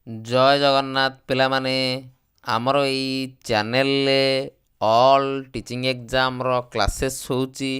जय जगन्नाथ पिला माने आमर एई चैनल ऑल टीचिंग एग्जाम रो क्लासेस होउची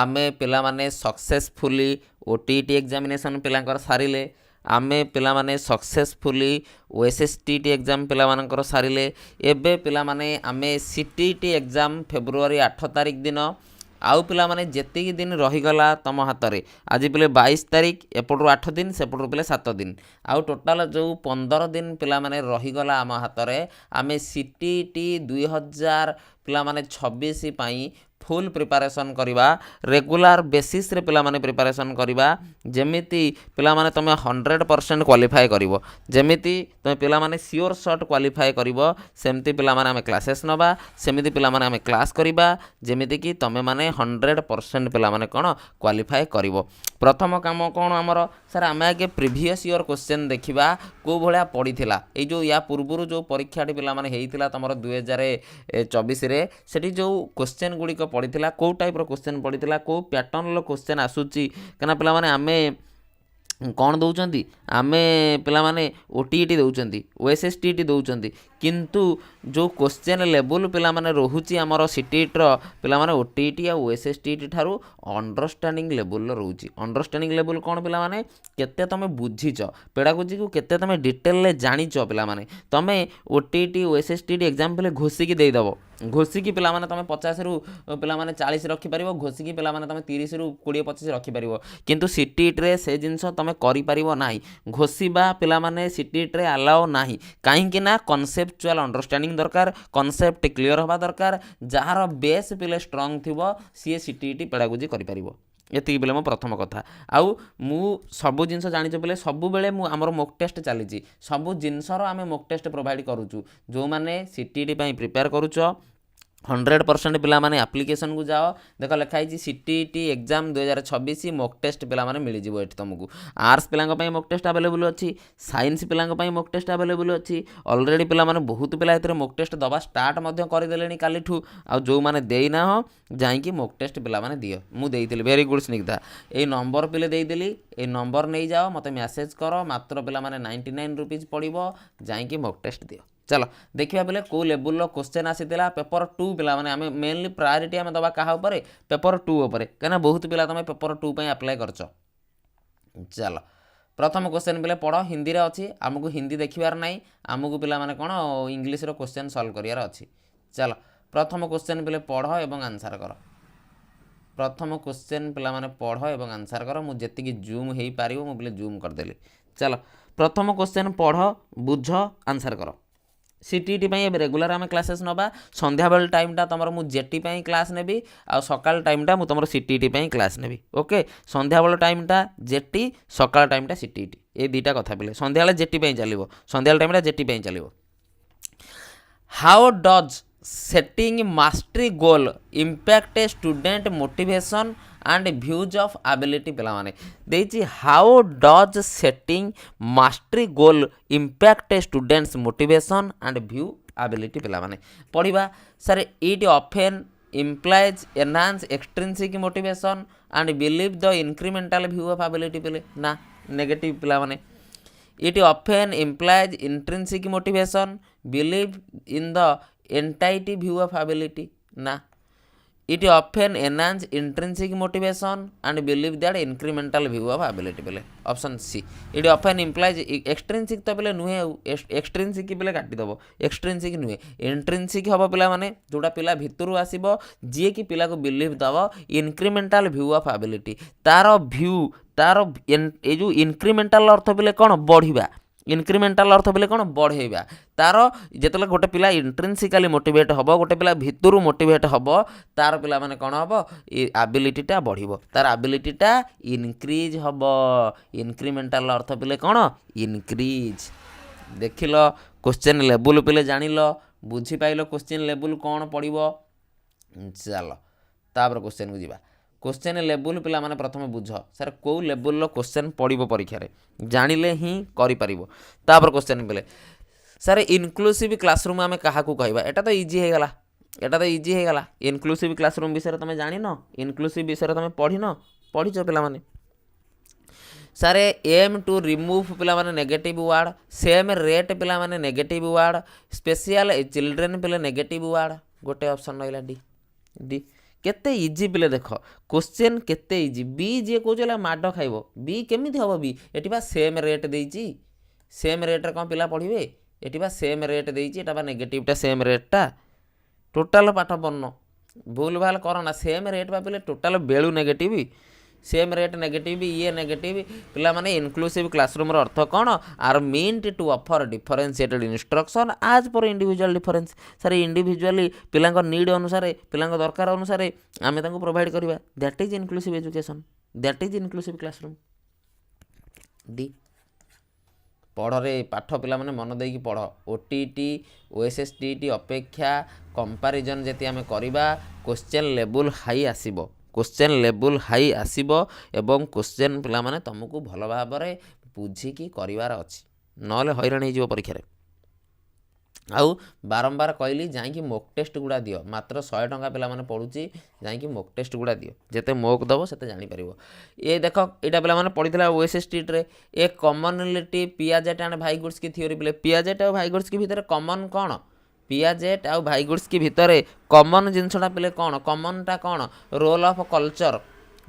आमे पिला माने सक्सेसफुली ओटीटी एग्जामिनेशन पिलांकर सारिले आमे पिला माने सक्सेसफुली ओएसएसटीटी एग्जाम पिला मानकर सारिले एबे पिला माने आमे सीटीटी एग्जाम फेब्रुआरी 8 तारिख दिन आउ पिला माने जेतिकी दिन रहीगला तम हाथ में आज पिले 22 तारिख एपटू 8 दिन सेपटू पिले 7 दिन आउ टोटाल जो 15 दिन पिला माने रहीगला आम हाथ में आमे सीटीटी 2000 पिला माने 26 पाई फुल प्रिपरेशन करवा रेगुलर बेसिस रे पिला माने प्रिपरेशन करवा जेमिति पिला माने तमे 100% क्वालिफाई करिवो जेमिति तमे पिला माने सियोर शॉट क्वालिफाई करिवो सेमति पिला माने आमे क्लासेस नबा सेमिति पिला माने आमे क्लास करवा जेमिति कि तमे माने 100% पिला माने कोन क्वालिफाई करिवो प्रथम काम कोन हमर सर आमे आगे प्रीवियस ईयर क्वेश्चन देखिबा को भलिया पडिथिला ए जो या पूर्वरु जो परीक्षाटी पिला माने हेइथिला तमर 2024 रे सेठी जो क्वेश्चन गुडी को पड़ीला कौ टाइप क्वेश्चन पड़ीला कौ पैटर्न क्वेश्चन आसूची कना पिला माने आमे कौन दौरान आमे पिला माने ओटीटी दौरान ओएसएसटीटी दौरान किंतु जो क्वेश्चन लेवल पिला माने रोहुची हमर सीटीटी रो पिला माने ओटीटी आ ओएसएसटीटी ठारू अंडरस्टैंडिंग लेवल रोहुची अंडरस्टैंडिंग लेवल कौन पिला माने केते तमे बुझीच पेडागोजी को केते तमे डिटेल ले जानिच पिला माने तमे ओटीटी ओएसएसटीटी एग्जाम पले घोषिकी दे दबो घोषिकी पिला माने तमे 50 रु पिला माने 40 रखि परिवो घोषिकी पिला माने तमे 30 रु 20 25 रखि परिवो किंतु सीटीटी रे से जिंस तमे करि परिवो नाही घोषिबा पिला माने सीटीटी रे अलाउ नाही काहे कि ना कॉन्सेप्चुअल अंडरस्टैंडिंग दरकार कॉन्सेप्ट क्लियर होबा दरकार जहार बेस पिले स्ट्रांग थिबो सी सीटीटी पेडागोजी करि परिवो एति बेले मो प्रथम कथा आउ मु सबु जिनस जानिछ बेले सबु बेले मु हमर मॉक टेस्ट चलीची सबु जिनसर आमे मॉक टेस्ट प्रोवाइड करूछु जो माने सीटीटी पई प्रिपेयर करूछो 100% पिला माने एप्लिकेशन को जाओ देख लिखाई सीटीटी एग्जाम 2026 मॉक टेस्ट पिला माने मिल जिवो एठी तुमको आर्ट्स पिलांग पई मॉक टेस्ट अवेलेबल अछि साइंस पिलांग पई मॉक टेस्ट अवेलेबल अछि ऑलरेडी पिला माने बहुत पिला एतरे मॉक टेस्ट दबा स्टार्ट मध्य कर देलेनी कालीठू आ जो माने देई ना हो जाई कि मॉक टेस्ट पिला माने दियो मु देइतिली वेरी गुड स्निग्धा ए नंबर पिले देइतिली ए नंबर नै जाओ मते मेसेज करो मात्र पिला माने 99 रुपीस पड़िबो जाई कि मॉक टेस्ट दियो चलो देखिया बेले को लेवल क्वेश्चन आसीला पेपर 2 पिला माने आमे मेनली प्रायोरिटी आमे दबा कहा ऊपर पेपर 2 ऊपर कना बहुत पिला तमे पेपर 2 पई अप्लाई करछो चलो प्रथम क्वेश्चन बेले पढ़ो हिंदी रे अछि हमकु हिंदी देखिबार नाही हमकु पिला माने कोन इंग्लिश रो क्वेश्चन सॉल्व करियार अछि चलो प्रथम क्वेश्चन बेले पढ़ो एवं आंसर करो प्रथम क्वेश्चन पिला माने पढ़ो एवं आंसर करो मु जेति कि जूम हेई पारिबो मु बेले जूम कर देली चलो प्रथम क्वेश्चन पढ़ो बुझो आंसर करो सीटीटी पई रेगुलर आम क्लासेस नबा संध्या बेल टाइमटा तुम मु जेटी पई क्लास नेबी आ सकाल टाइमटा मु तुम सीटीटी पई क्लास नेबी ओके संध्या बेल टाइमटा जेटी सकाल टाइमटा सीटीटी ए दुईटा कथा पिले संध्या बेले जेटी पई चलिबो संध्या बेल टाइमटा जेटी पई चलिबो how does setting mastery goal impact a student motivation and views of ability पिला माने देछि how does setting mastery goal impact a students motivation and view ability पिला माने पढ़िबा sir it often implies enhance extrinsic motivation and believe the incremental view of ability पिले ना negative पिला माने it often implies intrinsic motivation believe in the entity view of ability ना it often enhance intrinsic motivation and believe that incremental view of ability pele option C it often implies extrinsic to pele nuhe extrinsic pele काटी दबो extrinsic नुहे intrinsic हबो पिला माने जोडा पिला भितरु आसीबो जे कि पिला को बिलीव दबो incremental view of ability तारो व्यू तारो ए जो incremental अर्थ पले कोन बढ़िबा इनक्रिमेंटाल अर्थ बोले कौन बढ़ेबा तार जिते गोटे पिला इंट्रिंसिकाली मोटिवेट हम गोटे पिला भितर मोटिवेट हम तार पिला माने कौन हम एबिलिटीटा बढ़िबो तार एबिलिटीटा इनक्रीज हम इनक्रिमेंटाल अर्थ बोले कौन इनक्रीज देखिल क्वेश्चन लेवल पिले जानिल बुझी पाइल क्वेश्चन लेवल कौन पड़िबो चलो तापर क्वेश्चन को जीवा क्वेश्चन लेवल पिला माने प्रथम बुझ सर को लेवल क्वेश्चन पड़िबो परीक्षा रे जानिले ही करि परिबो तापर क्वेश्चन बेले सर इनक्लूसिव क्लासरूम आमे काहा को कहबा एटा तो इजी हे गला इनक्लूसिव क्लासरूम विषय तमे जानि न इनक्लूसिव विषय तमे पढ़ी न पढ़िछ पिला माने सारे एम टू रिमूव पिला माने नेगेटिव वार्ड सेम रेट पिला माने नेगेटिव वार्ड स्पेशल चिल्ड्रेन पिले नेगेटिव वार्ड गोटे ऑप्शन रहा डी डी केते इजी पिले देख क्वेश्चन केते इजी बी जी कौन माड खाइब बी केमी हम बी ये सेम रेट देती सेम रेट्रे कौन पिला पढ़े ये सेम रेट देती नेगेटिवटा सेम रेटा टोटाल पाठ बन भूल भाल करना सेम रेट बा पिले टोटाल बेलू नेगेटिव सेम रेट नेगेटिव ये नेगेटिव पिला माने इनक्लूसिव क्लासरूम अर्थ कौन are meant to offer differentiated instruction आज पर इंडिविजुअल डिफरेंस सर इंडिविजुअली पिला नीड अनुसार पिला दरकार अनुसार आम प्रोवाइड करवा that is inclusive education that is inclusive classroom डी पढ़ रे पाठ पिला माने मन देकी पढ़ ओटीटी ओएसएसटी अपेक्षा कंपैरिजन जति आमे करबा क्वेश्चन लेवल हाई आसीबो क्वेश्चन लेवल हाई आसीबो एवं क्वेश्चन पिला माने तुमको भल भाव में बुझिकी करार अच्छी नले हैरान हो परीक्षा आउ बारंबार कहली जाकि मोक टेस्ट गुड़ा दियो मात्र 100 टंका पिला माने पढ़ुची जाकि मोक टेस्ट गुड़ा दियो जेते मोक दबो सेते जानि परिबो ये देख एटा पिला माने पढ़ितला ओएसएसटी रे ए कॉमनलिटी पियाजेट एंड वाइगोट्स्की थ्योरी पिले पियाजेट और वाइगोट्स्की भितर कॉमन कौन पियाजेट और वाइगोट्स्की भितर कॉमन जिनसटा पिले कौन कॉमनटा कौन role of culture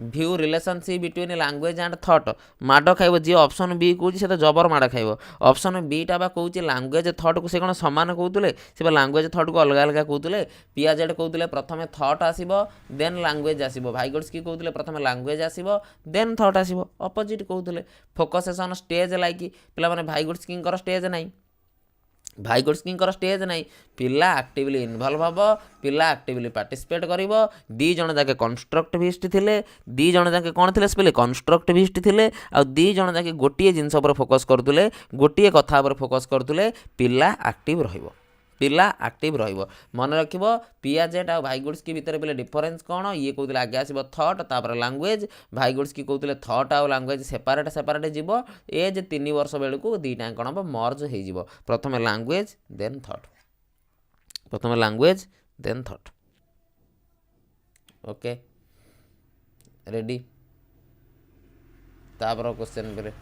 view relationship between language and thought माड खाइब जी ऑप्शन बी कौच से तो जबर माड़ खाइब ऑप्शन बीटा बा कौच लैंग्वेज थॉट को से कौन सामान कहते से लैंग्वेज थॉट को अलग अलग कहते पियाजेट कहते प्रथम थॉट आसब देन लैंग्वेज आसब वाइगोट्स्की कहते प्रथम लैंग्वेज आसब देन थॉट आसब अपोजिट कहते फोकसेसन स्टेज लाइक पिला माने वाइगोट्स्की स्टेज नाई वाइगोट्स्की स्टेज नाई पिला एक्टिवली इनवल्व हम पिला एक्टिवली पार्टिसिपेट कर दी जन जाके कंस्ट्रक्टिविस्ट थिले दी जन जाके कौन थे स्पेशली कंस्ट्रक्टिविस्ट थिले आ दी जन जाके गोटे जिनस पर फोकस करते गोटे कथा पर फोकस करते पिला एक्टिव रहिबो पिला एक्टिव रहिबो मन रखिबो पियाजेट और वाइगोट्स्की भितर पिले डिफरेंस कौन ये कहते आगे आसब थॉट तापर लैंग्वेज वाइगोट्स्की कहते थॉट और लैंग्वेज सेपारेट सेपारेट जीव एज 3 वर्ष बेलू दीटा कौन हम मर्ज हो प्रथम लैंग्वेज देन थॉट प्रथम language then thought okay ready तापर क्वेश्चन पे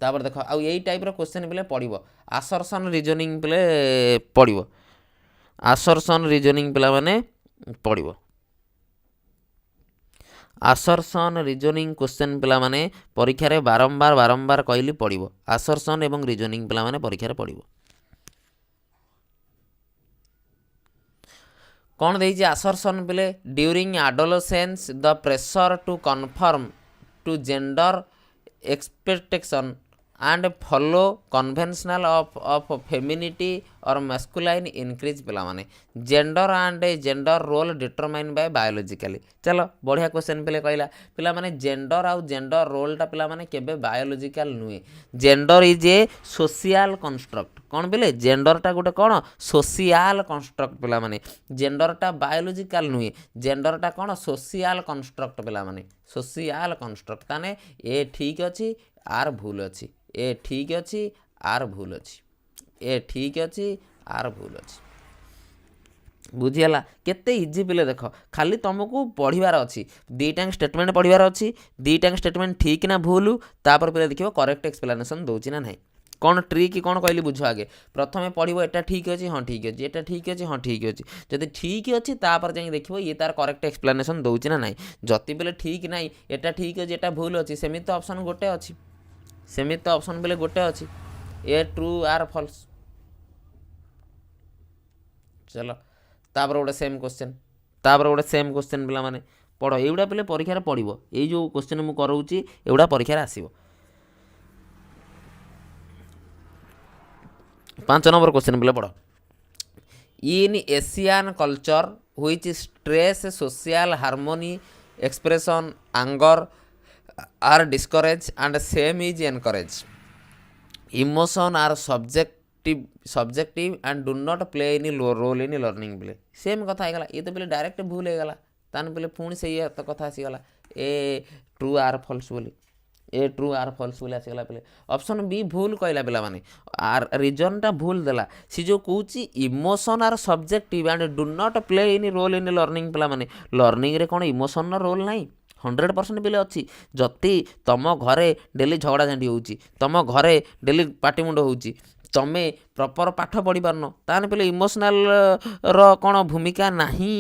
तापर देख आउ यही टाइप क्वेश्चन पे पड़ो आसर्सन रिजनिंग पे पड़ो आसर्सन रिजनिंग पिला माने पड़ो आसर्सन रिजनिंग क्वेश्चन पिला माने परीक्षा रे बारंबार बारंबार कहली पड़ो आसर्सन एवं रिजनिंग पिला माने परीक्षा रे पड़ो कौन देइछि आसर्सन पिले during adolescence the pressure to confirm to gender expectation and follow conventional of femininity or masculine increase पिला माने gender and gender role determine by biologically चलो बढ़िया क्वेश्चन पिले कहला पिला माने जेंडर आउ जेंडर रोलटा पिला माने केबे बायोलॉजिकल नुहे gender is a social construct कौन पिले जेंडरटा गोटे कौन सोशियल कंस्ट्रक्ट पिला माने जेंडरटा बायोलॉजिकल नुहे जेंडरटा कौन सोशियल कंस्ट्रक्ट पिला माने सोशियल कंस्ट्रक्ट ताने ए ठीक अछि आर भूल अछि ए ठीक अच्छी आर भूल अच्छी ए ठीक अच्छी आर भूल अच्छी बुझीगला केते इजी पिले देख खाली तुमको पढ़वार अच्छी दीटा स्टेटमेंट पढ़वार अच्छी दीटा स्टेटमेंट ठीक ना भूल तापर पिले देखियो करेक्ट एक्सप्लेनेशन दौची ना नहीं कौन ट्रिक कौन कहली बुझ आगे प्रथमे पढ़ो एटा ठीक अच्छी हाँ ठीक अच्छी एटा ठीक अच्छी हाँ ठीक अच्छी जदि ठीक अच्छी तापर जाई देखियो ये तार करेक्ट एक्सप्लेनेशन दौची ना नहीं जति पिले ठीक नहीं एटा ठीक अच्छी एटा भूल अच्छी सेमित तो ऑप्शन गोटे अच्छी सेमित तो ऑप्शन बेले गोटे अच्छी ए ट्रू आर फॉल्स चलो तापर गोटे सेम क्वेश्चन तापर गोटे सेम क्वेश्चन पिला माने पढ़ एगुड़ा पे परीक्षा पड़ो ये जो क्वेश्चन मुझे कराऊँगी एगुड़ा परीक्षा आसो 5 नंबर क्वेश्चन पे पढ़ इन Asian culture which stress social harmony expression anger are discouraged and same is encouraged emotion are subjective and do not play any role in learning play same कथा गला ये तो पहले डायरेक्ट भूल हो गला तान पहले पुणी से ये तो कथा आसी गला ए ट्रू आर फॉल्स बोली ए ट्रू आर फॉल्स बोली आसी गला पहले ऑप्शन बी भूल कहला पिला माने आर रीजन टा भूल देला सी जो कहूची emotion are subjective and do not play any role in learning पिला माने लर्निंग रे कोन इमोशन रो रोल नाही 100% ପିଲେ ଅଛି। ଯଦି ତୁମ ଘରେ ଡେଲି ଝଗଡ଼ାଝାଣ୍ଟି ହେଉଛି, ତୁମ ଘରେ ଡେଲି ପାଟିମୁଣ୍ଡ ହେଉଛି, ତମେ ପ୍ରପର ପାଠ ପଢ଼ିପାରୁନ, ତାହେଲେ ପିଲେ ଇମୋସନାଲର କ'ଣ ଭୂମିକା ନାହିଁ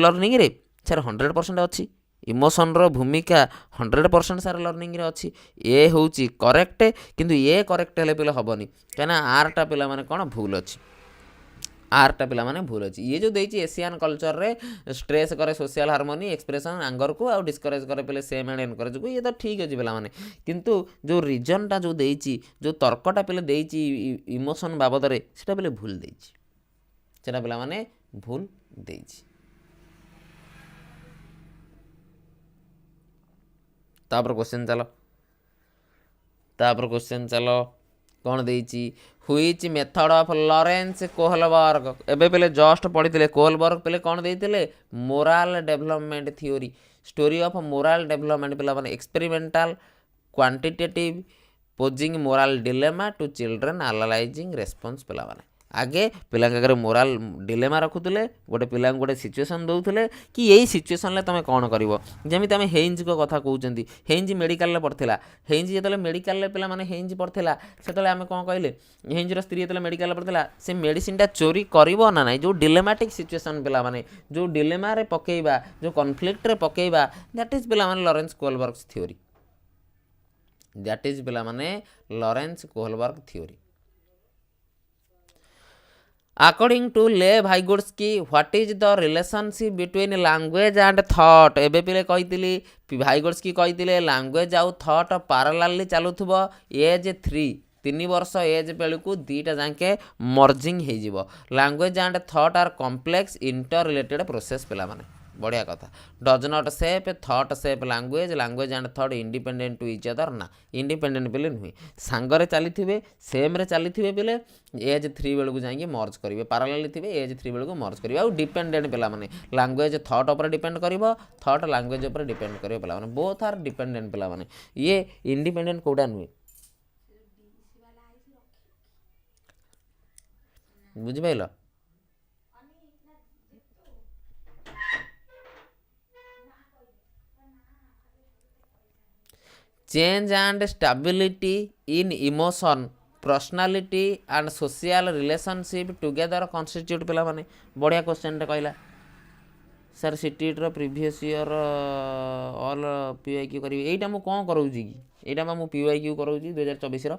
ଲର୍ଣ୍ଣିଂରେ? ସାର୍ 100% ଅଛି। ଇମୋସନର ଭୂମିକା 100% ସାର୍ ଲର୍ଣ୍ଣିଂରେ ଅଛି। ଏ ହେଉଛି କରେକ୍ଟ, କିନ୍ତୁ ଏ କରେକ୍ଟ ହେଲେ ପିଲା ହେବନି, କାହିଁକିନା ଆର୍ଟା ପିଲାମାନେ କ'ଣ ଭୁଲ ଅଛି, ଆର୍ଟା ପିଲାମାନେ ଭୁଲ ଅଛି। ଇଏ ଯେଉଁ ଦେଇଛି ଏସିଆନ୍ କଲଚରରେ ଷ୍ଟ୍ରେସ୍ କରେ ସୋସିଆଲ ହାରମୋନି, ଏକ୍ସପ୍ରେସନ୍, ଆଙ୍ଗରକୁ, ଆଉ ଡିସ୍କରେଜ୍ କରେ ପିଲେ ସେମ୍ ଆଣ୍ଡ ଏନକରେଜକୁ, ଇଏ ତ ଠିକ୍ ଅଛି ପିଲାମାନେ। କିନ୍ତୁ ଯେଉଁ ରିଜନଟା ଯେଉଁ ଦେଇଛି, ଯେଉଁ ତର୍କଟା ପିଲେ ଦେଇଛି ଇମୋସନ୍ ବାବଦରେ, ସେଇଟା ପିଲେ ଭୁଲ ଦେଇଛି, ସେଇଟା ପିଲାମାନେ ଭୁଲ ଦେଇଛି। ତାପରେ କ୍ୱେଶ୍ଚନ୍ ଚାଲ କ'ଣ ଦେଇଛି? Which method of Lawrence Kohlberg, ଏବେ ପିଲେ ଜଷ୍ଟ ପଢ଼ିଥିଲେ କୋହଲବର୍ଗ ପିଲେ କ'ଣ ଦେଇଥିଲେ? Moral development theory, story of moral development ପିଲାମାନେ, experimental quantitative posing moral dilemma to children analysing response. ପିଲାମାନେ ଆଗେ ପିଲାଙ୍କ ଆଗରେ ମୋରାଲ ଡିଲେମା ରଖୁଥିଲେ, ଗୋଟେ ପିଲାଙ୍କୁ ଗୋଟେ ସିଚୁଏସନ୍ ଦେଉଥିଲେ କି ଏଇ ସିଚୁଏସନ୍ରେ ତୁମେ କ'ଣ କରିବ। ଯେମିତି ଆମେ ହେଇଞ୍ଜଙ୍କ କଥା କହୁଛନ୍ତି, ହେଇଞ୍ଜ ମେଡ଼ିକାଲରେ ପଢ଼ିଥିଲା, ହେଇଞ୍ଜ ଯେତେବେଳେ ମେଡ଼ିକାଲରେ ପିଲାମାନେ ହେଇଞ୍ଜ ପଢ଼ିଥିଲା, ସେତେବେଳେ ଆମେ କ'ଣ କହିଲେ, ହେଇଞ୍ଜର ସ୍ତ୍ରୀ ଯେତେବେଳେ ମେଡ଼ିକାଲରେ ପଢ଼ିଥିଲା, ସେ ମେଡ଼ିସିନଟା ଚୋରି କରିବ ନା ନାହିଁ, ଯେଉଁ ଡିଲେମାଟିକ୍ ସିଚୁଏସନ୍ ପିଲାମାନେ, ଯେଉଁ ଡିଲେମାରେ ପକେଇବା, ଯେଉଁ କନଫ୍ଲିକ୍ଟରେ ପକେଇବା, ଦ୍ୟାଟ୍ ଇଜ୍ ପିଲାମାନେ Lawrence Kohlberg theory, that is ପିଲାମାନେ Lawrence Kohlberg theory. According to Vygotsky, what is the relationship between language and thought? ଏବେ ପିଲେ କହିଥିଲି, ଭାଇଗୋଟ୍ସ୍କି କହିଥିଲେ ଲାଙ୍ଗୁଏଜ୍ ଆଉ ଥଟ୍ ପାରାଲାଲି ଚାଲୁଥିବ। ଏଜ୍ 3 ବର୍ଷ ଏଜ୍ ବେଳକୁ ଦୁଇଟା ଯାକେ ମର୍ଜିଂ ହେଇଯିବ। Language and thought R complex inter related process. ପିଲାମାନେ ବଢ଼ିଆ କଥା। Does not shape thought shape language, language and thought independent two each other. ନା, ଇଣ୍ଡିପେଣ୍ଡେଣ୍ଟ ପିଲେ ନୁହେଁ, ସାଙ୍ଗରେ ଚାଲିଥିବେ, ସେମ୍ରେ ଚାଲିଥିବେ ପିଲେ। ଏଜ୍ 3 ବେଳକୁ ଯାଇକି ମର୍ଜ କରିବେ, ପାରାଲାଲି ଥିବେ, ଏଜ୍ 3 ବେଳକୁ ମର୍ଜ କରିବେ। ଆଉ ଡିପେଣ୍ଡେଣ୍ଟ ପିଲାମାନେ, ଲାଙ୍ଗୁଏଜ୍ ଥଟ୍ ଉପରେ ଡିପେଣ୍ଡ କରିବ, ଥଟ୍ ଲାଙ୍ଗୁଏଜ୍ ଉପରେ ଡିପେଣ୍ଡ କରିବ। ପିଲାମାନେ ବୋଥ୍ ଆର୍ ଡିପେଣ୍ଡେଣ୍ଟ। ପିଲାମାନେ ଇଏ ଇଣ୍ଡିପେଣ୍ଡେଣ୍ଟ କେଉଁଟା ନୁହେଁ, ବୁଝିପାରିଲ? Change and stability in emotion, personality and social relationship together constitute। ପିଲାମାନେ ବଢ଼ିଆ କ୍ୱେଶ୍ଚନଟେ କହିଲା ସାର୍। ସିଟିର ପ୍ରିଭିୟସ୍ ଇୟର ଅଲ୍ PYQ କରିବି, ଏଇଟା ମୁଁ କ'ଣ କରାଉଛି କି? ଏଇଟା ମୁଁ PYQ କରାଉଛି 2024ର।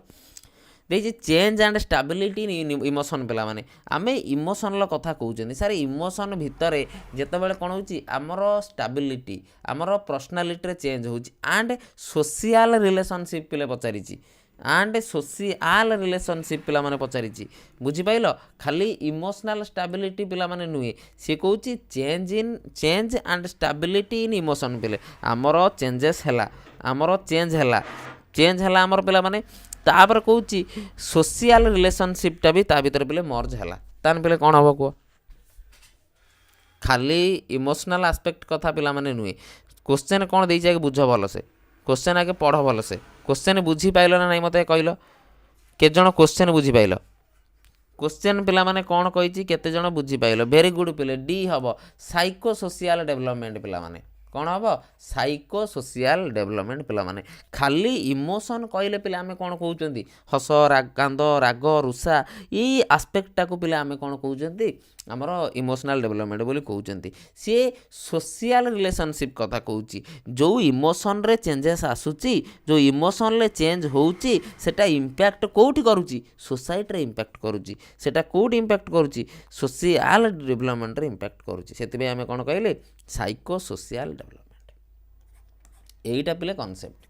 ଦେଇଛି change and stability in emotion. ପିଲାମାନେ ଆମେ ଇମୋସନ୍ର କଥା କହୁଛନ୍ତି ସାର୍। ଇମୋସନ୍ ଭିତରେ ଯେତେବେଳେ କ'ଣ ହେଉଛି, ଆମର ଷ୍ଟାବିଲିଟି, ଆମର ପର୍ସନାଲିଟିରେ ଚେଞ୍ଜ ହେଉଛି। ଆଣ୍ଡ ସୋସିଆଲ ରିଲେସନସିପ୍ ପିଲା ପଚାରିଛି, ଆଣ୍ଡ ସୋସିଆଲ ରିଲେସନସିପ୍ ପିଲାମାନେ ପଚାରିଛି। ବୁଝିପାରିଲ? ଖାଲି ଇମୋସନାଲ ଷ୍ଟାବିଲିଟି ପିଲାମାନେ ନୁହେଁ, ସିଏ କହୁଛି change and stability in emotion. ପିଲେ ଆମର ଚେଞ୍ଜ ହେଲା ଆମର ପିଲାମାନେ। ତାପରେ କହୁଛି ସୋସିଆଲ ରିଲେସନସିପ୍ଟା ବି ତା ଭିତରେ ପିଲେ ମର୍ଜ ହେଲା। ତାହେଲେ ପିଲେ କ'ଣ ହେବ କୁହ? ଖାଲି ଇମୋସନାଲ ଆସ୍ପେକ୍ଟ କଥା ପିଲାମାନେ ନୁହେଁ। କ୍ୱେଶ୍ଚନ୍ କ'ଣ ଦେଇଛି ଆଗେ ବୁଝ ଭଲସେ, କ୍ୱେଶ୍ଚନ୍ ଆଗେ ପଢ଼ ଭଲସେ। କ୍ୱେଶ୍ଚନ୍ ବୁଝିପାରିଲ ନା ନାହିଁ ମୋତେ କହିଲ? କେତେଜଣ କ୍ୱେଶ୍ଚନ୍ ବୁଝିପାରିଲ? କ୍ୱେଶ୍ଚନ୍ ପିଲାମାନେ କ'ଣ କହିଛି, କେତେଜଣ ବୁଝିପାରିଲ? ଭେରି ଗୁଡ୍ ପିଲେ, ଡି ହେବ ସାଇକୋ ସୋସିଆଲ ଡେଭଲପମେଣ୍ଟ। ପିଲାମାନେ କ'ଣ ହେବ? Psycho social development. ପିଲାମାନେ ଖାଲି ଇମୋସନ୍ କହିଲେ ପିଲା ଆମେ କ'ଣ କହୁଛନ୍ତି? ହସ, କାନ୍ଦ, ରାଗ, ରୁଷା, ଏଇ ଆସ୍ପେକ୍ଟଟାକୁ ପିଲା ଆମେ କ'ଣ କହୁଛନ୍ତି? ଆମର ଇମୋସନାଲ ଡେଭଲପମେଣ୍ଟ ବୋଲି କହୁଛନ୍ତି। ସିଏ ସୋସିଆଲ ରିଲେସନସିପ୍ କଥା କହୁଛି। ଯେଉଁ ଇମୋସନ୍ରେ ଚେଞ୍ଜେସ୍ ଆସୁଛି, ଯେଉଁ ଇମୋସନ୍ରେ ଚେଞ୍ଜ ହେଉଛି, ସେଟା ଇମ୍ପ୍ୟାକ୍ଟ କେଉଁଠି କରୁଛି? ସୋସାଇଟିରେ ଇମ୍ପ୍ୟାକ୍ଟ କରୁଛି। ସେଟା କେଉଁଠି ଇମ୍ପ୍ୟାକ୍ଟ କରୁଛି? ସୋସିଆଲ ଡେଭଲପମେଣ୍ଟରେ ଇମ୍ପ୍ୟାକ୍ଟ କରୁଛି। ସେଥିପାଇଁ ଆମେ କ'ଣ କହିଲେ? Psycho social development. এইটা পিলে কনসেপ্ট,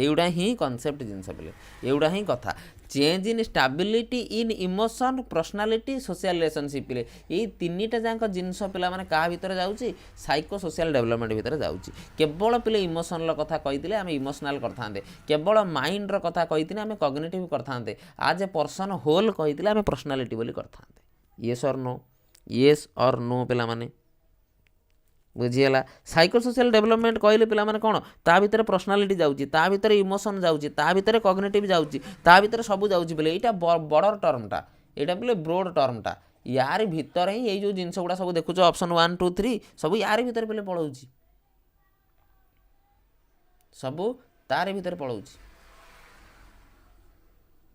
এইগুড়া হি কনসেপ্ট জিনিস পিলে, এইগুড়া হি কথা। Change in stability in emotion, personality, social relationship পিলে এই তিনিটা যাক জিনিস পিলা মানে কাহা ভিতরে যাଉଛି? সাইকো সোশিয়াল ডেভেলপমেন্ট ভিতরে যাଉଛି। কেবল পিলে ইমোশনর কথা কইতিলে আমি ইমোশনাল করথান্তে, কেবল মাইন্ডর কথা কইতিলে আমি কগ্নিটিভ করথান্তে, আজ এ পর্সন হোল কইতিলে আমি পর্সনালিটি বলি করথান্তে। Yes or no? Yes or no পিলা মানে ବୁଝିଗଲା? ସାଇକୋସୋସିଆଲ ଡେଭଲପମେଣ୍ଟ କହିଲେ ପିଲାମାନେ କ'ଣ? ତା ଭିତରେ ପର୍ସନାଲିଟି ଯାଉଛି, ତା ଭିତରେ ଇମୋସନ୍ ଯାଉଛି, ତା ଭିତରେ କଗ୍ନିଟିଭ୍ ଯାଉଛି, ତା ଭିତରେ ସବୁ ଯାଉଛି ପିଲେ। ଏଇଟା ବଡ଼ ଟର୍ମଟା, ଏଇଟା ପିଲେ ବ୍ରୋଡ଼ ଟର୍ମଟା। ୟାରି ଭିତରେ ହିଁ ଏଇ ଯେଉଁ ଜିନିଷ ଗୁଡ଼ା ସବୁ ଦେଖୁଛ ଅପସନ୍ 1, 2, 3 ସବୁ ୟାରି ଭିତରେ ପିଲେ ପଳାଉଛି। सबू तार भितर पलाऊँ।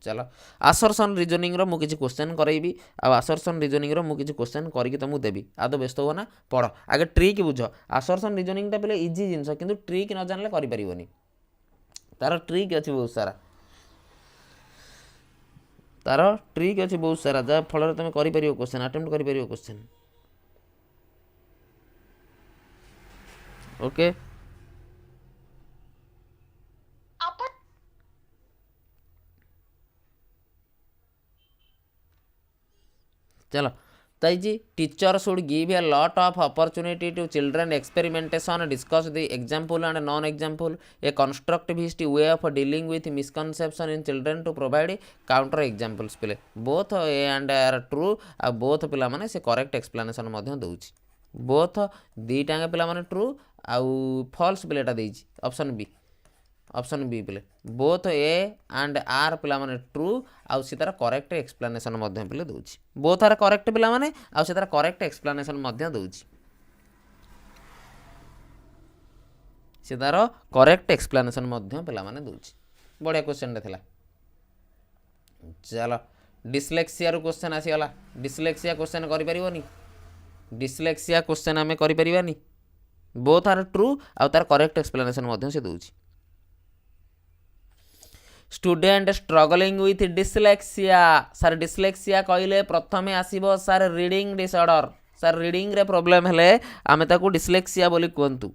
चलो आसर्सन रिजनिंग रो मु किछि क्वेश्चन करैबी आ आसर्सन रिजनिंग रो मु किछि क्वेश्चन करके तुमको देबी आदो व्यस्त हो ना पढ़ आगे ट्रिक बुझ आसर्सन रिजनिंग टा पहले इजी जिनस किंतु ट्रिक न जानले करि परिबोनी तार ट्रिक अछि बहुत सारा जा फल तुम करि परियो क्वेश्चन अटेम्प्ट करि परियो क्वेश्चन ओके चलो ताइजी teacher should give a lot of opportunity to children experimentation discuss the example and non example a constructivist way of dealing with misconception in children to provide counter examples पिले both A and R true आ both पिला माने से correct explanation मध्य दउछि both दीटांग पिला माने ट्रू आउ फॉल्स पिलेटा देछि ऑप्शन बी पिले बोथ ए एंड आर पिला माने ट्रू आउ से तार करेक्ट एक्सप्लेनेशन मध्य पिले दउछि बोथ आर करेक्ट पिला माने आउ से तार करेक्ट एक्सप्लेनेशन मध्य दउछि से तार करेक्ट एक्सप्लेनेशन मध्य पिला माने दउछि बढ़िया क्वेश्चन थिला। चलो डिस्लेक्सिया रो क्वेश्चन आसी गला डिस्लेक्सिया क्वेश्चन करि परिबोनी डिस्लेक्सिया क्वेश्चन हमें करि परिबानी बोथ आर ट्रू आउ तार करेक्ट एक्सप्लेनेशन मध्य से दउछि student struggling with dyslexia sir dyslexia कहले प्रथमे आसीबो sir reading disorder sir reading रे प्रॉब्लम हेले आमे ताको डिस्लेक्सिया बोली कहंतु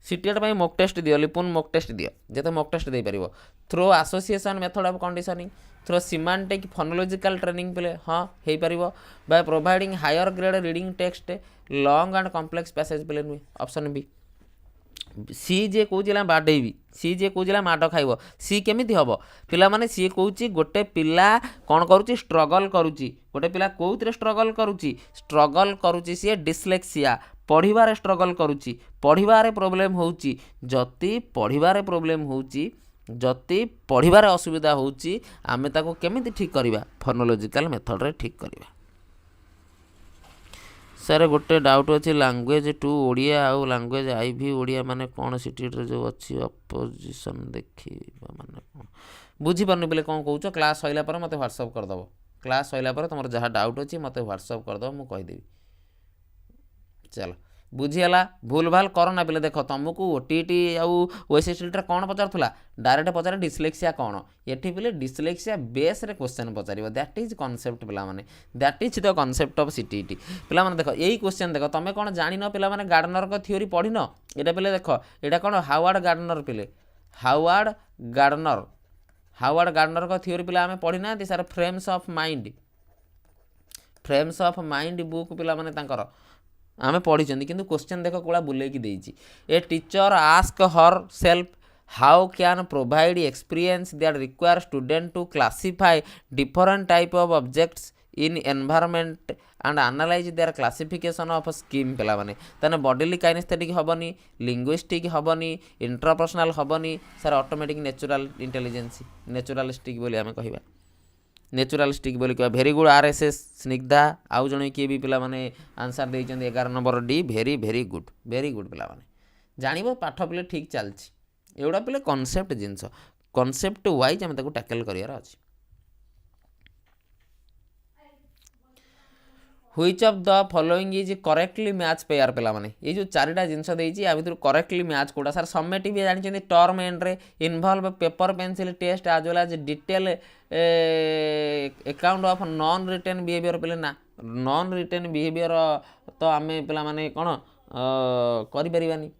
सीटेट पाई मॉक टेस्ट दियो लिपुन मॉक टेस्ट दियो जेते मॉक टेस्ट दे परिबो through association method of conditioning through semantic phonological training पेले हां हे परिबो by providing higher grade reading text long and complex passage पेले नुई ऑप्शन बी सी जे कौला बाडेबी सी जे कौला माड खाइब सी केमिति हम पिला माने सी कौची गोटे पिला कौन करुच्ची स्ट्रगल करुच्ची गोटे पिला कौन स्ट्रगल करुच्ची सी डिस्लेक्सिया पढ़िबारे स्ट्रगल करुच्ची पढ़िबारे प्रोब्लेम होउची जति पढ़िबारे प्रोब्लेम होउची जति पढ़िबारे असुविधा होउची आमे ताको केमिति ठीक करिबा फोनोलॉजिकल मेथड रे ठीक करिबा। सर गोटे डाउट अच्छे लैंग्वेज टू ओडिया आउ लैंग्वेज आईवी ओडिया माने कौन सीटेट जो अच्छी अपोजिशन देखी माने कौन बुझी पारनी बोले कौन कौच क्लास सैला पर मते व्हाट्सएप करदब क्लास सैला पर तुम जहाँ डाउट अच्छी मते व्हाट्सएप करदब मु कहीदेवी चलो बुझीगला भूल भाल करना पिले देख तुमको ओटीटी आउ ओएसएसटी कौन पचारूला डायरेक्ट पचारे डिस्लेक्सिया कौन ये पिले डिस्लेक्सिया बेस रे question Pachar that is concept पिला माने that is the concept of CTT पिला माने देख यही क्वेश्चन देख तुम कौन जान पिला माने गार्डनर को थ्योरी पढ़िन एटा पिले देख एटा कौन हावर्ड गार्डनर पिले हावर्ड गार्डनर को थ्योरी पिला आमे पढ़ी ना sir frames of mind book पिला माने तांकर आमे पढ़ी किंतु क्वेश्चन देख कोला बुलेकी देइछि a teacher ask herself how can provide experience that require student to classify different type of objects in environment and analyse their classification of scheme पिला माने तने बॉडीली काइनेस्थेटिक हबनी लिंग्विस्टिक हबनी इंटरपर्सनल हबनी sir automatic natural intelligence naturalistic बोली आमे कहिबा naturalistic बोली कह भेरी गुड आरएसएस स्निग्धा आउ जणे किए भी पिला माने आंसर देइछन 11 नंबर डी भेरी गुड पिला माने जानिबो पाठ पिले ठीक चलछि एउडा पिले कॉन्सेप्ट जिंस कॉन्सेप्ट वाइज हम ताको टैकल करियार अछि which of the following is correctly match pair पिला माने ये जो चारिटा जिंस देइछि आ भितर करेक्टली मैच कोडा सर समेटिव जानि टर्म एंड रे involve paper pencil test as well as detail account of non written behaviour पिले ना नॉन रिटन बिहेवियर तो आमे पिला माने कोन करि परिबानी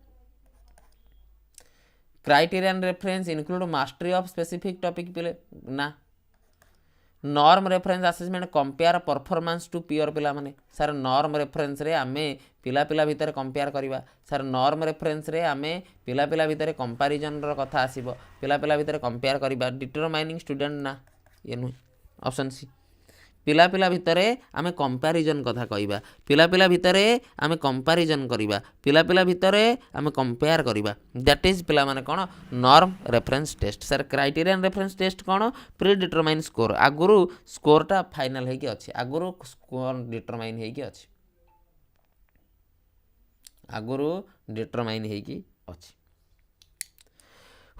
criterion reference include mastery of specific topic पिले ना norm reference assessment compare performance to peer पिला माने सर नॉर्म रेफरेंस रे आमे पिला भितर कंपेयर करिबा सर नॉर्म रेफरेंस रे आमे पिला भितर कंपैरिजन रो कथा आसीबो पिला भितर कंपेयर करिबा डिटरमाइनिंग स्टूडेंट ना ये नु ऑप्शन सी पिला भितर आमे कंपैरिजन कथा कहिबा पिला भितर आमे कंपैरिजन करिबा पिला भितर आमे कंपेयर करिबा दैट इज पिला माने कोन norm reference test sir criterion reference test कोन प्री डिटरमाइन स्कोर आगुरु स्कोर टा फाइनल हेकी अछि आगुरु स्कोर डिटरमाइन हेकी अछि आगुरु डिटरमाइन होइकी अछि।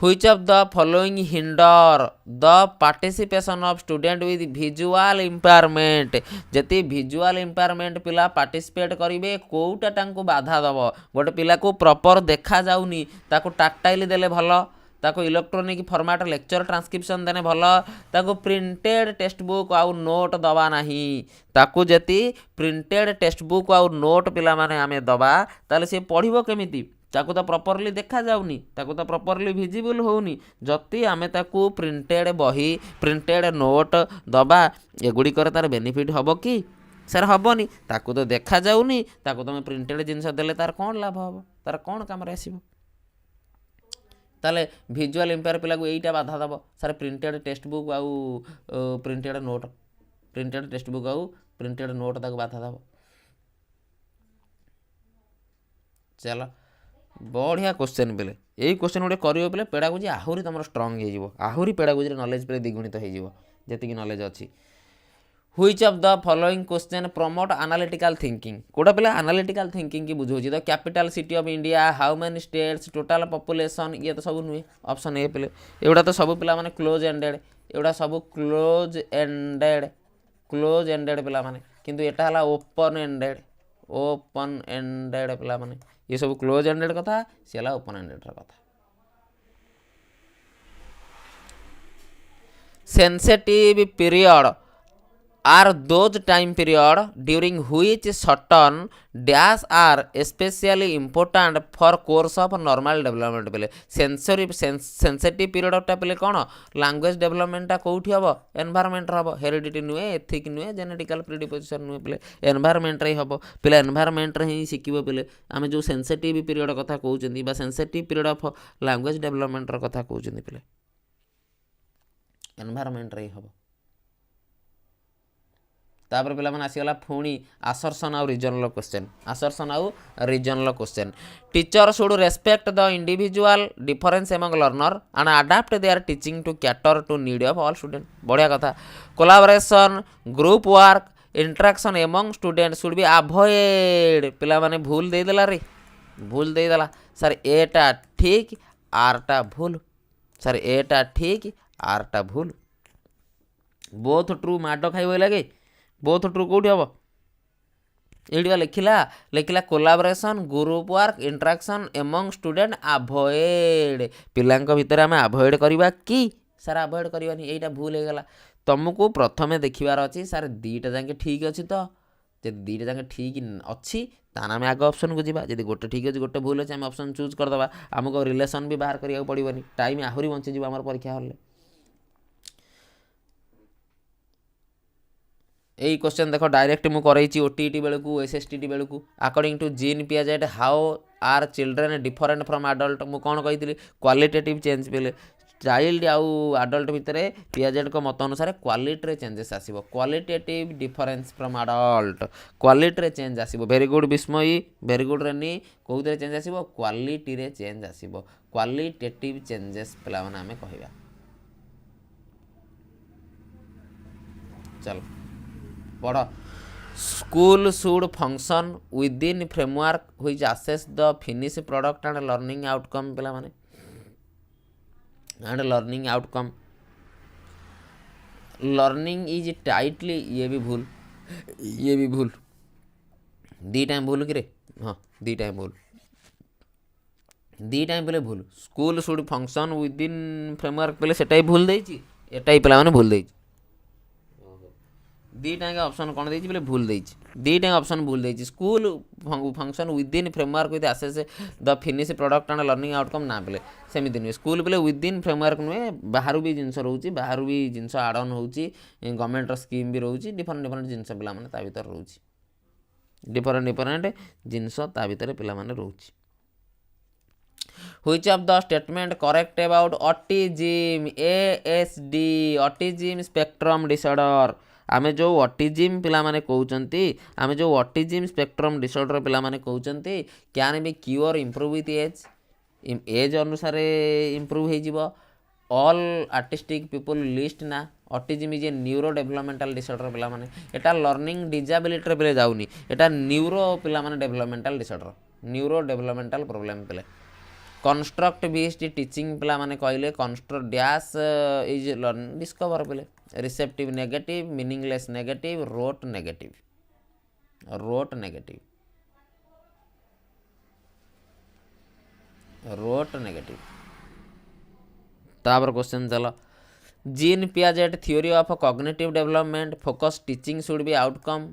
Which of the following hinder the participation of student with visual impairment? जति visual impairment पिला participate करिवे कोउटा टांकु बाधा दबो। गोटे पिला को प्रॉपर देखा जाउनी ताको टाक्टाइल देले भलो, ताको इलेक्ट्रॉनिक फॉर्मेट लेक्चर ट्रांसक्रिप्शन देने भलो, ताको प्रिंटेड टेक्स्ट बुक आउ नोट दबा नाही। ताको जति प्रिंटेड टेक्स्ट बुक आउ नोट पिला माने आमे दबा ताले से पढ़िबो केमिति, ताको तो प्रॉपरली देखा जाउनी, ताको तो प्रॉपरली विजिबल होउनी। जति आमे ताको प्रिंटेड बही प्रिंटेड नोट दबा एगुडी करे तार बेनिफिट हबो कि सर हबोनी। ताको तो देखा जाउनी, ताको तो प्रिंटेड जिनस देले तार कोन लाभ हबो, तार कोन काम रे आसीबो। ताले विजुअल इम्पेयर पिला को एइटा बाधा दबो सर प्रिंटेड टेक्स्ट बुक आउ printed note, printed text book आउ प्रिंटेड नोट ताको बाधा दबो। चलो बढ़िया क्वेश्चन बेले यही क्वेश्चन गोटे करियो बेले पेडागोजी आहुरी तुम स्ट्रंग हो जिवो, आहुरी पेडागोजी नॉलेज पे द्विगुणित हो जिवो जेतिकी नॉलेज अछि। Which of the following question promote analytical thinking? कोड़ा पिला analytical thinking की बुझो तो capital city of India, how many states, total population, ये तो सब नुहे ऑप्शन ए पिले एवडा तो सब पिला माने क्लोज एंडेड, एवडा सब क्लोज एंडेड पिला माने, किंतु एटा हला ओपन एंडेड पिला माने ये सब क्लोज एंडेड कथा, से हला ओपन एंडेड कथा। Sensitive period are those time period during which certain dash are especially important for course of normal development बेले sensitive period टा बेले कौन language development टा कोठी हबो environment हबो, heredity नुए ethic नुए genetical predisposition नुए बेले environment रे हबो। पिला environment रे ही सिकिबो बेले आमे जो sensitive period कथा कहउचंदी बा sensitive period of language development र कथा कहउचंदी बेले environment रे हबो। तापर पिला मन आसीगला पुणी असर्शन आउ रीजनल क्वेश्चन, असर्शन आउ regional question. Teacher should respect the individual difference among learner and adapt their teaching to cater to need of all student. बढ़िया कथा। Collaboration, group work, interaction among student should be avoid. पिला माने भूल दे देला रे, भूल दे देला सर एटा ठीक आरटा भूल, सर एटा ठीक आरटा भूल। बोथ ट्रू माड खाइबो लगे, बोथ ट्रू कोठी हबो एडिया लिखिला collaboration, group work, interaction among student avoid. पिलांक भितर आमे अवॉइड करबा कि सर अवॉइड करबानी, एटा भूल हे गला। तुमको प्रथमे देखिबार अछि सर दीटा जाके ठीक अछि तो जे दीटा जाके ठीक अछि ताना आमे आगे ऑप्शन को जिबा, जदि गोटे ठीक अछि गोटे भूल अछि आमे ऑप्शन चूज कर दबा। हमको रिलेशन भी बाहर करिया पड़िबनी, टाइम आहुरी बंची जिबा हमर परीक्षा हॉल। यही क्वेश्चन देख डायरेक्ट मु करैछि ओटीटी बेलू को एसएसटीटी बेलू को। According to Jean Piaget how are children different from adult, मु कौन कही क्वालिटेटिव चेंज बेले चाइल्ड आउ एडल्ट भितर पियाजेट को मत अनुसार क्वालिटी रे चेंजेस आसीबो, qualitative difference from adult quality रे चेंज आसीबो। Very good Vismayi, very good Reni, कोउदे चेंज आसीबो क्वालिटी रे चेंज आसीबो, क्वालिटेटिव चेंजेस पिला माने हमें कहबा। चलो पढ़। School should function within framework which assess the finish product and learning outcome. पिला माने and learning outcome, learning is tightly, ये भी भूल, ये भी भूल, दी टाइम भूल कि रे, हाँ दी टाइम भूल, दी टाइम पहले भूल। School should function within framework पहले सेटा ही भूल देछि, एटा ही पिला माने भूल देछि। दीटा ऑप्शन कौन देछि बोले भूल देछि, दीटा ऑप्शन भूल देछि। School function within framework with assess the finish product and learning outcome ना बोले सेमिति नुहे। स्कूल बोले विदिन फ्रेमवर्क नुहे, बाहर भी जिनस रोची, बाहर भी जिनस आड ऑन होउची, गवर्नमेंट स्कीम भी रोची, डिफरेंट डिफरेंट जिनस पिला माने ता भीतर रोची, डिफरेंट डिफरेंट जिनस ता भीतर पिला माने रोची। Which of the statement correct about autism, ASD, autism spectrum disorder? आमे जो ऑटिज्म पिला माने कहउचंती, आमे जो ऑटिज्म स्पेक्ट्रम डिसऑर्डर पिला माने कहउचंती can be cure improve with age, age अनुसार इंप्रूव हो जिवो। ऑल आर्टिस्टिक पीपल लिस्ट ना, autism is a neuro developmental disorder पिला माने, एटा लर्निंग डिसेबिलिटी रे पिले जाउनी, एटा न्यूरो पिला माने developmental disorder, neuro developmental problem पिले कन्स्ट्रक्टिविस्ट टीचिंग पिला माने कहले construct dash is learning discover पिले receptive negative meaningless negative rote negative rote negative rote negative तापर क्वेश्चन चलो Jean Piaget theory of cognitive development focus teaching should be outcome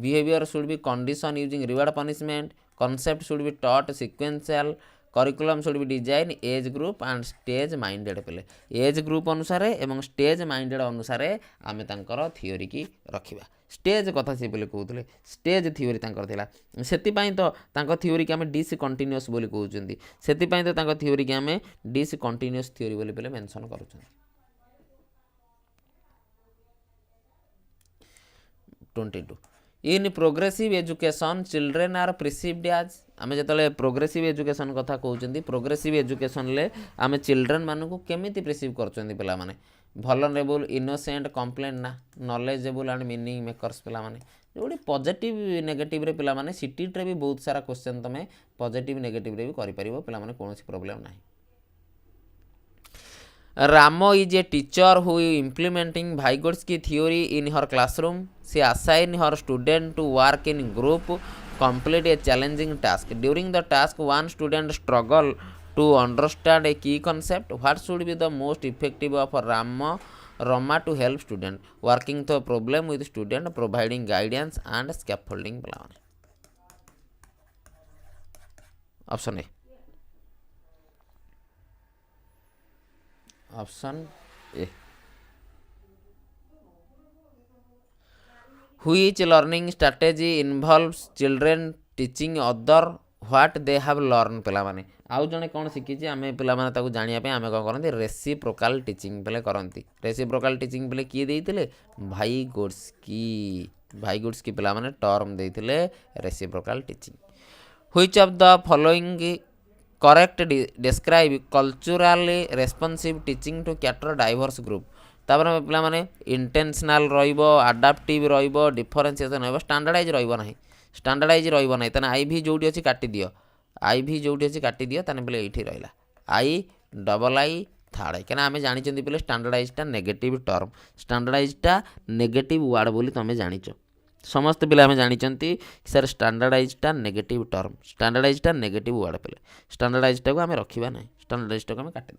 behaviour should be condition using reward punishment concept should be taught sequential curriculum should be design age group and stage minded पिले age group अनुसार एवं stage minded अनुसार आम तर theory की रखा stage कथा सी बोले कहते स्टेज थीओरी थिला से तो थीओरी की आम डिसकंटिन्यूअस बोली कहते से तो थीओरी की आम डिसकंटिन्यूअस थीओरी बोली पे मेंशन कर 22 in progressive education children are perceived as आम जो प्रोग्रेसिव एजुकेशन कथा कहते प्रोग्रेसिव एजुकेशन ले आम चिल्ड्रेन मानक केमी प्रिसीव कर पाने भलनरेबल इनोसेंट कंप्लेंट ना नॉलेजेबल एंड मीनिंग मेकर्स पाने जो पॉजिटिव नेगेटिव रे पिला माने सीटीट रे भी बहुत सारा क्वेश्चन तुम पॉजिटिव नेगेटिव रे भी करि परिबो पिला माने कोनोसी प्रॉब्लम नाही Ramo is a teacher who is implementing Vygotsky theory in her classroom. She assigns her student to work in group, complete a challenging task. During the task, one student struggle to understand a key concept. What should be the most effective of Rama to help student working through a problem with student, providing guidance and scaffolding plan? Option A. Option A. Which learning strategy involves children teaching other what they have learned पिला माने आउ जने कौन शिखी आम पिला माने ताकू जानिया पे आमे कौन करते रेसिप्रोकाल टीचिंग पिले करती रेसिप्रोकाल टीचिंग पिले किए देइतिले भाइगोट्स्की पिला माने टर्म देइतिले reciprocal teaching which of the following correct describe culturally responsive teaching to cater diverse group तापर पिला माने इंटेंशनल रहिबो अडाप्टिव रहिबो डिफरेंशिएशन रहिबो स्टैंडर्डाइज रहिबो नाही स्टैंडर्डाइज रहिबो नाही तने आई भी जोडी अछि काटी दियो आई भी जोडी अछि काटी दियो तने पिले एठी रहिला आई डबल आई थार्ड केना आमे जानि चंदी पिले स्टैंडर्डाइज टा नेगेटिव टर्म स्टैंडर्डाइज टा नेगेटिव वर्ड बोली तमे जानिचो समस्त पिला आम जानी सर स्टैंडर्डाइजटा नेगेटिव टर्म स्टैंडर्डाइजटा नेगेटिव वर्ड पे स्टैंडर्डाइजटा को आम रखा ना स्टैंडर्डाइजटा को आम काटिद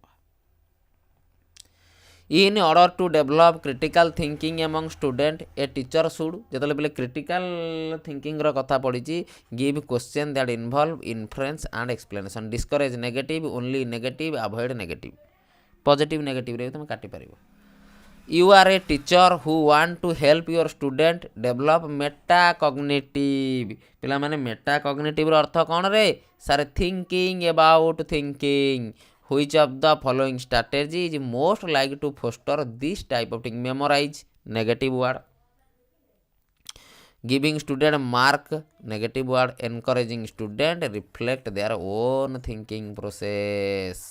in order to develop critical thinking among student a teacher should जो पे क्रिटिकल थिंकिंग कथा पड़ी give question that involve influence and explanation discourage negative only negative avoid negative positive negative रे तुम काटि पारिबो You are a teacher who want to help your student develop metacognitive पिला माने metacognitive अर्थ कौन रे sir thinking about thinking which of the following strategy is most like to foster this type of thing memorize negative word giving student mark negative word encouraging student reflect their own thinking process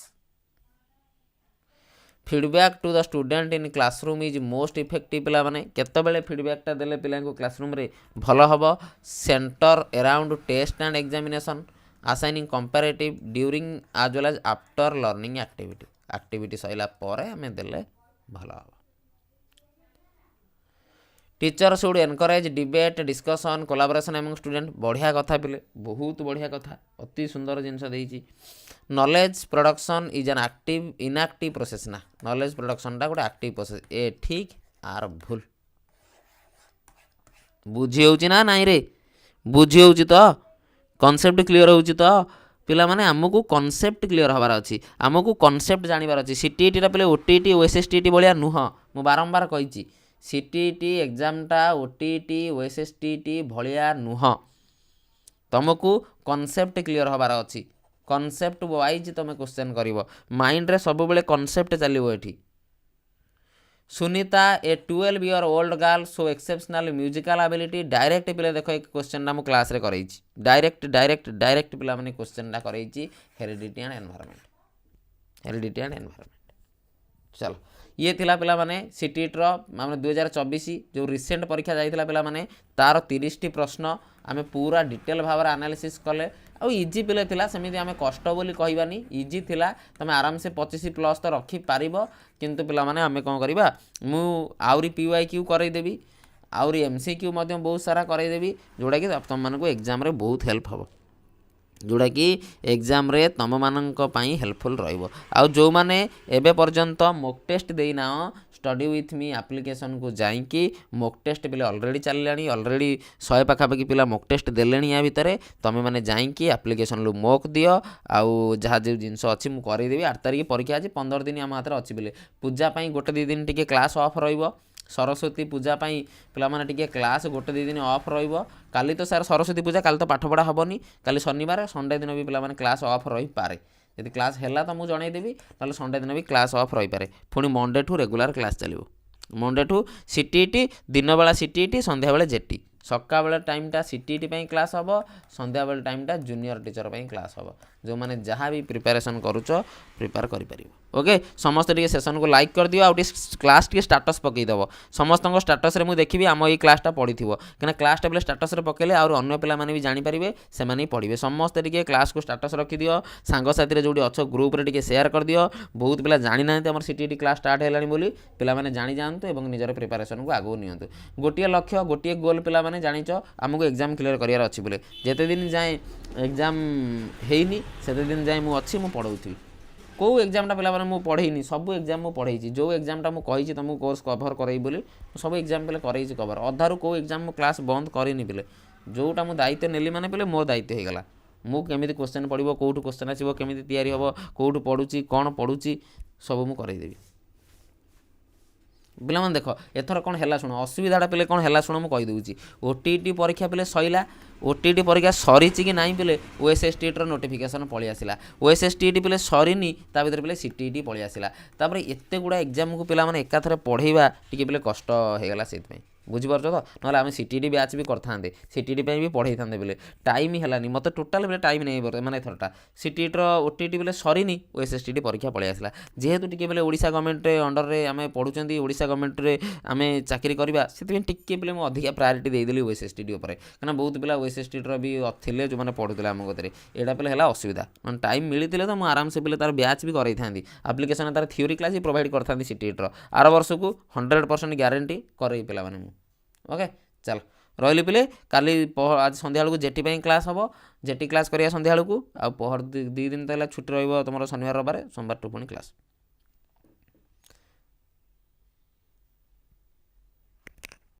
feedback to the student in classroom is most effective पिला माने केतबेले फीडबैकटा देले पिला को classroom रे भल हबो centre around test and examination assigning comparative during as well as after learning activity सइला परे हमें देले भल हबो teacher should encourage debate discussion collaboration among student बढ़िया कथा पिले बहुत बढ़िया कथा अति सुंदर जिनस देइची knowledge production is an active inactive process ना नॉलेज प्रोडक्शन टा गोटे एक्टिव प्रोसेस ए ठीक आर भूल बुझी होउची ना नाई रे बुझी होउची तो कांसेप्ट क्लियर होउची तो पिला माने हमकु कांसेप्ट क्लियर हबार अछि हमकु कांसेप्ट जानिबार अछि सीटीईटी रा पले ओटीईटी ओएसएसटीटी भलिया नुह मु बारंबार कहिची सीटीईटी एग्जामटा ओटीईटी ओएसएसटीटी भलिया नुह तुमको कांसेप्ट क्लियर हबार अछि कॉन्सेप्ट वाइज तुम क्वेश्चन कर माइंड रे सब बेले कॉन्सेप्ट चलो ये सुनीता ए 12 year old girl so exceptional musical ability direct पिले देखो एक क्वेश्चन ना मु क्लास रे करई डायरेक्ट पिला माने क्वेश्चन ना करई हेरिडिटी एंड एनवायरनमेंट चलो ये थिला पिला माने सीटीईटी रो माने 2024 जो रिसेंट परीक्षा जाइथिला पिला माने तार 30 टी प्रश्न आमे पूरा डिटेल भाव एनालिसिस कले आउ इजी पिले थिला सेमिति आमे कष्ट बोली कहबानी इजी थिला तमे आराम से 25+ तो रखी पारिबो किंतु पिला माने आमे कोन करबा मु आउरी PYQ करई देबी आउरी MCQ मध्य बहुत सारा करई देबी जोड़ा कि तुम मानको एग्जाम रे बहुत हेल्प हबो जोड़ा कि एग्जाम रे तुम मानक पई हेल्पफुल रहिबो आउ जो माने एबे पर्यंत मॉक टेस्ट देना स्टडी विथ मी एप्लिकेशन को जाइकी मॉक टेस्ट पिले ऑलरेडी चललानी ऑलरेडी 100 पाखापाखि पिला मॉक टेस्ट देलेनी या भितर तुम माने जाइकी एप्लिकेशन लु मॉक दियो आउ जहाँ जो जिनस अच्छी मु करई देबी 8 तारिख परीक्षा आज 15 दिन आम हाथ अच्छी बोले पूजा पई गोटे 2 दिन टिके क्लास ऑफ रहिबो सरस्वती पूजा पाई पिला माने टिके क्लास गोटे 2 दिन ऑफ रहिबो काली तो सर सरस्वती पूजा काली तो पाठ पढ़ा हबनी काली शनिवार संडे दिन भी पिला माने क्लास ऑफ रही पारे यदि क्लास हैला तो मुझे जणाई देबी ताले संडे दिन भी क्लास ऑफ रही पारे पुणी मंडे ठू रेगुलर क्लास चलिबो मंडे ठू CTET दिन बेला CTET संध्या बेला जेटी सका बेला टाइमटा CTET पई क्लास हबो संध्या बेला टाइमटा जूनियर टीचर पई क्लास हबो जो माने जहाँ भी प्रिपरेशन करूचो प्रिपेयर करि परिबो ओके समस्त टिके सेशन को लाइक कर दियो आउट क्लास टिके स्टेटस पकई दबो समस्त को स्टेटस रे मु देखिबी आम ई क्लासटा पढिथिबो कना क्लासटा बेले स्टेटस रे पकेले और अन्य पिला माने भी जानि परिबे से माने पढिबे समस्त टिके क्लास को स्टेटस रखि दियो सांग साथी रे जोडी अच्छो ग्रुप रे टिके शेयर कर दियो बहुत पिला जानि नांते हमर CTET क्लास स्टार्ट हेलानी बोली पिला माने जानि जानतो एवं निजर प्रिपरेशन को आगो नियंतु गोटिए लक्ष्य गोटिए गोल पिला माने जानिचो हमको एग्जाम क्लियर करियार अछि बोले जेते दिन जाए एग्जाम हेइनी सेते दिन जाए मु अछि मु पढौथि को एग्जामटा पिला माने मु पढ़ेइनी सब एग्जाम मु पढ़ेइछि जो एग्जामटा मु कहिछि तुमको कोर्स कवर करई बोली सब एग्जाम पिले करैछि कवर अधारु को एग्जाम मु क्लास बंद करिनी पिले जोटा मु दायित्व नेली माने पिले मो दायित्व हे गला मु केमिति क्वेश्चन पढिबो कोठु क्वेश्चन आसीबो केमिति तयारी हबो कोठु पढुछि कोन पढुछि सब मु करई देबी पिला मन देख एथर कौन है शुण असुविधा पे कौन है शुण मुझे कहीदे OTT परीक्षा पे सैला OTT परीक्षा सरी कि ना पे OSSTET नोटिफिकेशन पलि आसला OSSTET पे सरीनी ता भर पे CTET पलि आसला तापर एत गुड़ा एग्जाम को पिला माने एकाथरे पढ़ेवा टी पे कष्ट होगा से बुझीपार तो ना आम CTET बैच भी करते CTET भी पढ़े था बोले टाइम है मत टोटाल बोले टाइम नहीं मैंने थरटा CTET OTT बोले सरीनी OSSTET परीक्षा पलि आसला जेहेतु टी बोले ओडिशा गवर्नमेंट अंडर रे आम पढ़ुं ओडिशा गवर्नमेंट रे आम चाकरी करवा से टी बोले मुझे अधिका प्रायोरिटी देदेली OSSTET उपर कहीं बहुत पिला OSSTET भी थे जो मैंने पढ़ुले आम कतरे यहाँ पे है असुविधा मैं टाइम मिलते तो मुझे आराम से बोले तार बैच भी कराई था आप्लिकेसन तार थ्योरी क्लास ही प्रोवाइड करता CTET आर वर्ष को 100% ग्यारंटी करे पिला माने ओके चल रही पिले काली आज संध्या को जेटी क्लास हम जेटी क्लास करिया संध्या को आ पहर 2 दिन तो छुट्टी रही तुम शनिवार रविवार सोमवार टू पुणी क्लास।